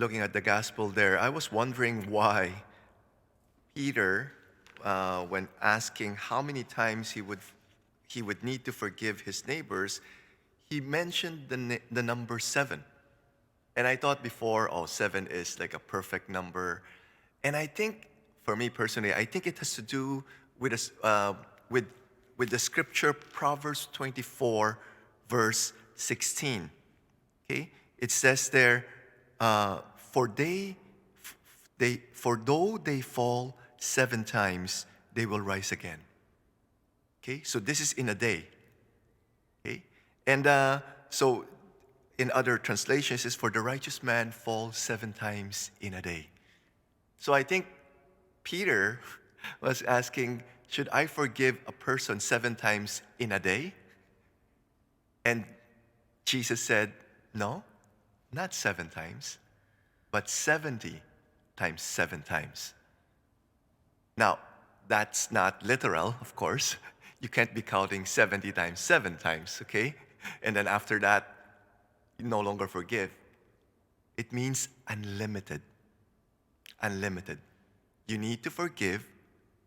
looking at the gospel there, I was wondering why Peter, when asking how many times he would need to forgive his neighbors, he mentioned the number 7. And I thought before, oh, 7 is like a perfect number. And I think, for me personally, I think it has to do with with the scripture Proverbs 24, verse 16. Okay, it says there, for though they fall 7 times, they will rise again. Okay, so this is in a day. Okay, and so in other translations, it's for the righteous man falls 7 times in a day. So I think Peter was asking, should I forgive a person 7 times in a day? And Jesus said, no, not 7 times, but 70 times 7 times. Now, that's not literal, of course. You can't be counting 70 times 7 times, okay? And then after that, you no longer forgive. It means unlimited. Unlimited. You need to forgive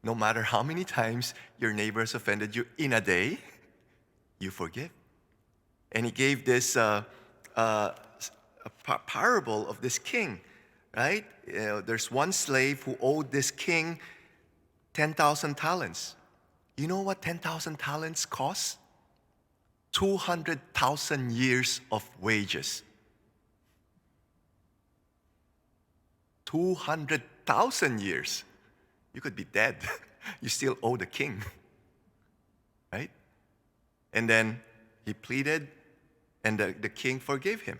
no matter how many times your neighbor has offended you in a day, you forgive. And he gave this parable of this king, right? There's one slave who owed this king 10,000 talents. You know what 10,000 talents cost? 200,000 years of wages. 200,000 years. You could be dead. You still owe the king, right? And then he pleaded, and the king forgave him,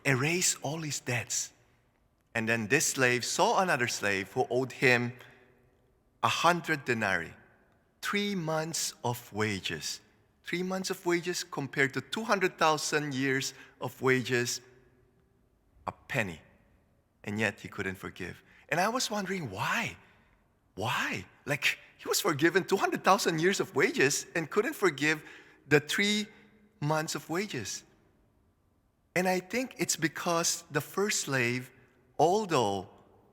erased all his debts. And then this slave saw another slave who owed him 100 denarii, 3 months of wages. 3 months of wages compared to 200,000 years of wages, a penny. And yet he couldn't forgive. And I was wondering why? Why? Like, he was forgiven 200,000 years of wages and couldn't forgive the 3 months of wages. And I think it's because the first slave, although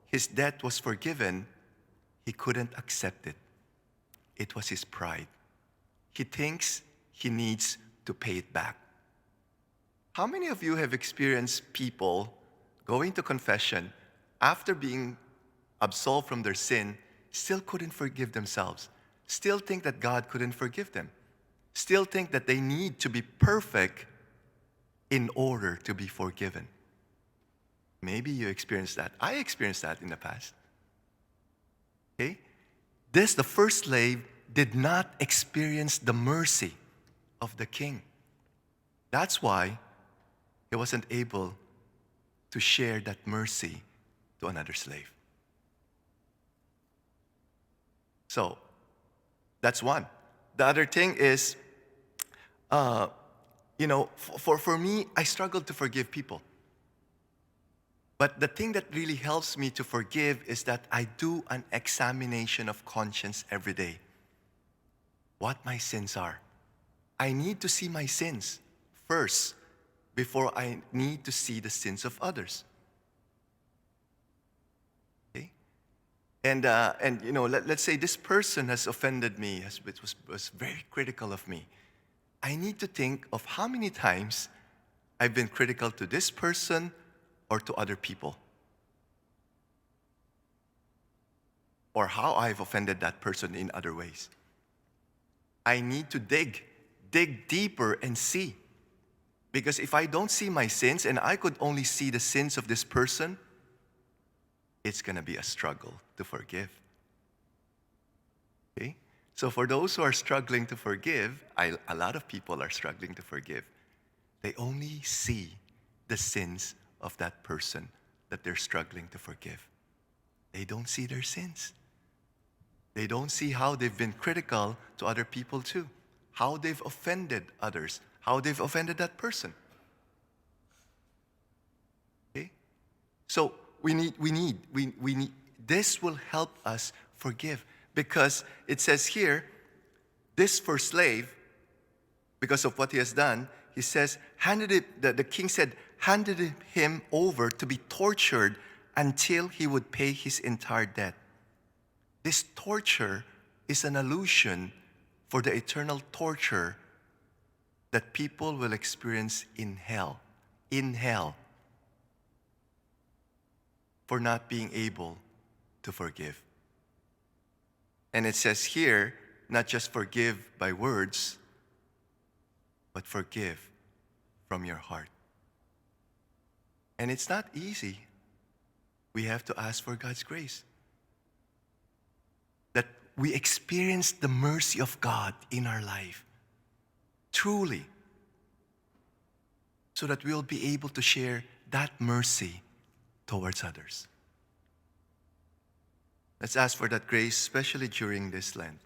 his debt was forgiven, he couldn't accept it. It was his pride. He thinks he needs to pay it back. How many of you have experienced people going to confession after being absolved from their sin, still couldn't forgive themselves, still think that God couldn't forgive them, still think that they need to be perfect in order to be forgiven? Maybe you experienced that. I experienced that in the past. Okay? The first slave, did not experience the mercy of the king. That's why he wasn't able to share that mercy to another slave. So, that's one. The other thing is, for me, I struggle to forgive people. But the thing that really helps me to forgive is that I do an examination of conscience every day. What my sins are. I need to see my sins first before I need to see the sins of others. Okay? And let's say this person has offended me, was very critical of me. I need to think of how many times I've been critical to this person or to other people, or how I've offended that person in other ways. I need to dig deeper and see. Because if I don't see my sins and I could only see the sins of this person, it's going to be a struggle to forgive. Okay? So for those who are struggling to forgive, a lot of people are struggling to forgive. They only see the sins of that person that they're struggling to forgive. They don't see their sins. They don't see how they've been critical to other people too, how they've offended others, how they've offended that person. Okay? So we need, this will help us forgive, because it says here, this first slave, because of what he has done, he says, the king said, handed him over to be tortured until he would pay his entire debt. This torture is an allusion for the eternal torture that people will experience in hell, for not being able to forgive. And it says here, not just forgive by words, but forgive from your heart. And it's not easy. We have to ask for God's grace. That we experience the mercy of God in our life, truly, so that we'll be able to share that mercy towards others. Let's ask for that grace, especially during this Lent.